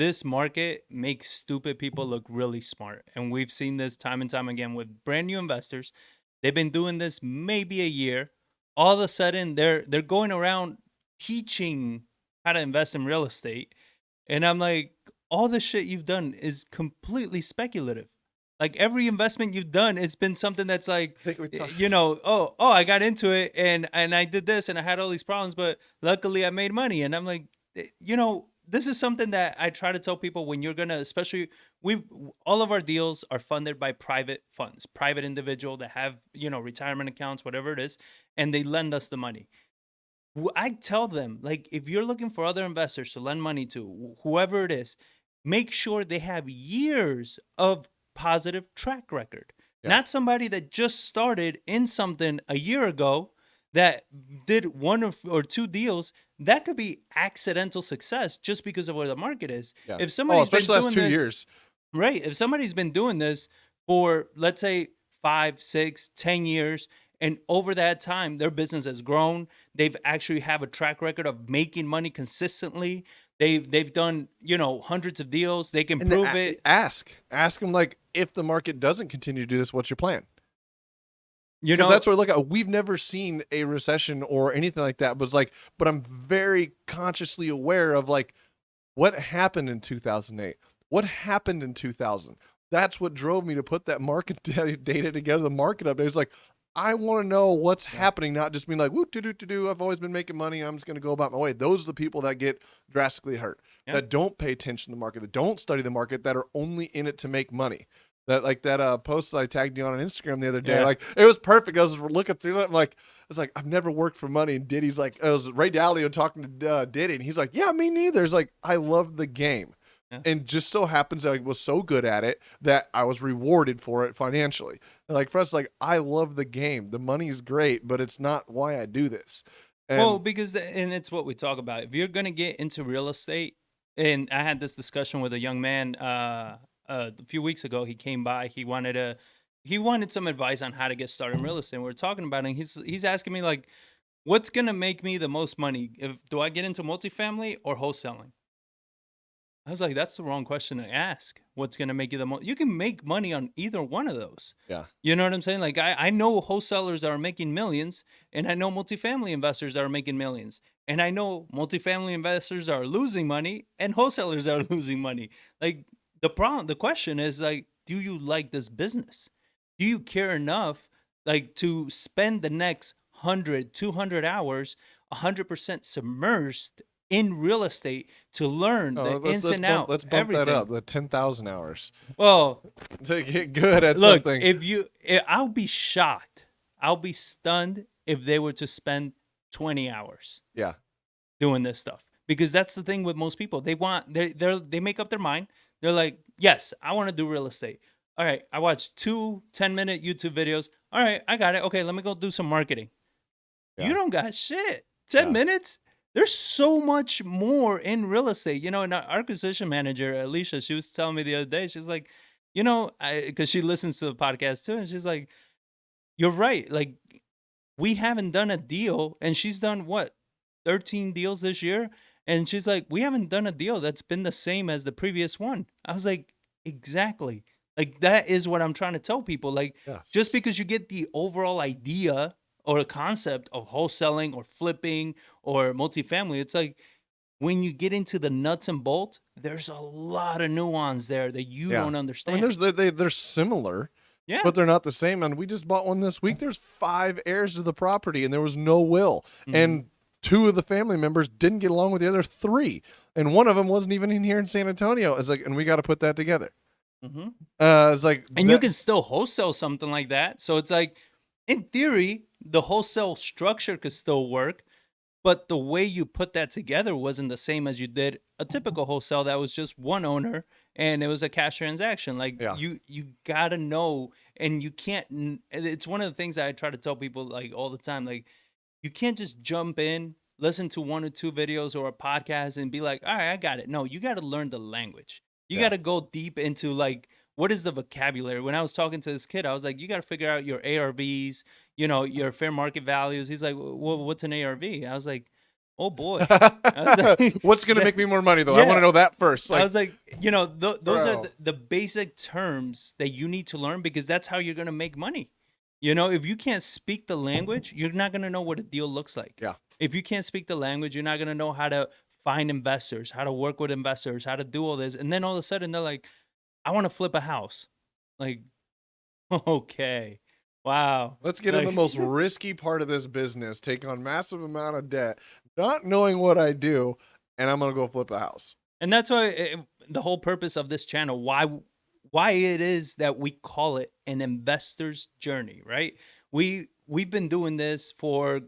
this market makes stupid people look really smart. And we've seen this time and time again with brand new investors. They've been doing this maybe a year. All of a sudden they're going around teaching how to invest in real estate. And I'm like, all the shit you've done is completely speculative. Like every investment you've done, it's been something that's like, I think we talked. I got into it and I did this and I had all these problems, but luckily I made money. And I'm like, this is something that I try to tell people when you're gonna, especially all of our deals are funded by private funds, private individual that have retirement accounts, whatever it is, and they lend us the money. I tell them, like, if you're looking for other investors to lend money to, whoever it is, make sure they have years of positive track record. Yeah. Not somebody that just started in something a year ago that did one or two deals. That could be accidental success just because of where the market is. Yeah. If somebody's been especially last doing 2 this, years. right? If somebody's been doing this for, let's say, 5, 6, 10 years, and over that time, their business has grown. They've actually have a track record of making money consistently. They've done, hundreds of deals. They can prove it. Ask them, like, if the market doesn't continue to do this, what's your plan? You know, that's what I look at. We've never seen a recession or anything like that, but I'm very consciously aware of like what happened in 2008, what happened in 2000. That's what drove me to put that market data together, the market update. It's like, I want to know what's happening, not just being like, woo, do. I've always been making money. I'm just going to go about my way. Those are the people that get drastically hurt, that don't pay attention to the market, that don't study the market, that are only in it to make money. That post that I tagged you on Instagram the other day, like, it was perfect. I was looking through it. I was like, I've never worked for money. And Diddy's like, it was Ray Dalio talking to Diddy, and he's like, yeah, me neither. It's like, I love the game. Yeah. And just so happens that I was so good at it that I was rewarded for it financially. And like for us, like, I love the game. The money's great, but it's not why I do this. And because it's what we talk about. If you're gonna get into real estate, and I had this discussion with a young man a few weeks ago. He came by. He wanted some advice on how to get started in real estate. And we were talking about it. And he's asking me, like, what's gonna make me the most money? Do I get into multifamily or wholesaling? I was like, that's the wrong question to ask. What's going to make you the most? You can make money on either one of those. Yeah. You know what I'm saying? Like, I know wholesalers that are making millions, and I know multifamily investors that are making millions. And I know multifamily investors are losing money and wholesalers are losing money. Like, the question is, like, do you like this business? Do you care enough, like, to spend the next 100, 200 hours 100% submersed in real estate to learn the ins and outs? Let's bump that up, the 10,000 hours. Well, to get good at something. I'll be shocked. I'll be stunned if they were to spend 20 hours. Yeah. Doing this stuff. Because that's the thing with most people. They make up their mind. They're like, yes, I want to do real estate. All right, I watched 2 10-minute YouTube videos. All right, I got it. Okay, let me go do some marketing. Yeah. You don't got shit. 10 minutes? There's so much more in real estate. And our acquisition manager, Alicia, she was telling me the other day, she's like, because she listens to the podcast too, and she's like, you're right. Like, we haven't done a deal, and she's done, 13 deals this year? And she's like, we haven't done a deal that's been the same as the previous one. I was like, exactly. Like, that is what I'm trying to tell people. Like, just because you get the overall idea or a concept of wholesaling or flipping or multifamily, it's like when you get into the nuts and bolts, there's a lot of nuance there that you don't understand. I mean, they're similar, but they're not the same. And we just bought one this week. There's 5 heirs to the property, and there was no will. Mm-hmm. And 2 of the family members didn't get along with the other 3, and one of them wasn't even in here in San Antonio. It's like, and we got to put that together. Mm-hmm. It's like, and you can still wholesale something like that. So it's like, in theory, the wholesale structure could still work, but the way you put that together wasn't the same as you did a typical wholesale that was just one owner and it was a cash transaction. Like, you gotta know, and you can't. It's one of the things that I try to tell people, like, all the time. Like, you can't just jump in, listen to 1 or 2 videos or a podcast and be like, all right, I got it. No, you got to learn the language. You got to go deep into, like, what is the vocabulary? When I was talking to this kid, I was like, you got to figure out your ARVs, your fair market values. He's like, well, what's an ARV? I was like, oh boy. I was like, What's gonna yeah, make me more money though? I want yeah. to know that first. I Like, was like, those are bro, the basic terms that you need to learn because that's how you're gonna make money. If you can't speak the language, you're not gonna know what a deal looks like. yeah. If you can't speak the language, you're not gonna know how to find investors, how to work with investors, how to do all this. And then all of a sudden they're like, I want to flip a house. Like, okay. Wow. Let's get in the Like most risky part of this business, take on massive amount of debt, not knowing what I do, and I'm gonna go flip a house. and that's why the whole purpose of this channel, why it is that we call it an investor's journey, right? We've been doing this for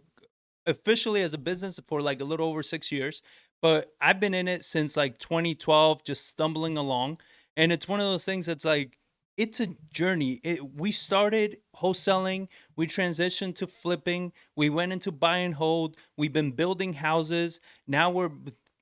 officially as a business for like a little over 6 years, but I've been in it since like 2012, just stumbling along. And it's one of those things that's like, it's a journey. We started wholesaling, we transitioned to flipping, we went into buy and hold, we've been building houses. Now we're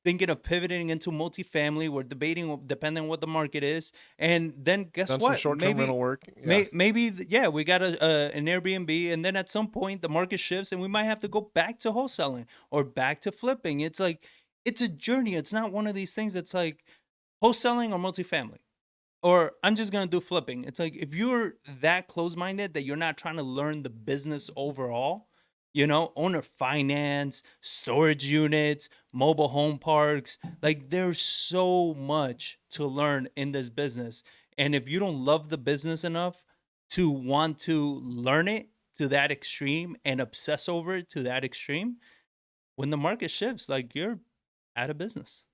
thinking of pivoting into multifamily. We're debating depending on what the market is. And then guess Done some what? short-term rental work. Yeah. Maybe yeah, we got an Airbnb, and then at some point the market shifts, and we might have to go back to wholesaling or back to flipping. It's like it's a journey. It's not one of these things that's like wholesaling or multifamily, or I'm just gonna do flipping. It's like if you're that close-minded that you're not trying to learn the business overall, owner finance, storage units, mobile home parks, like there's so much to learn in this business. And if you don't love the business enough to want to learn it to that extreme and obsess over it to that extreme, when the market shifts, like you're out of business.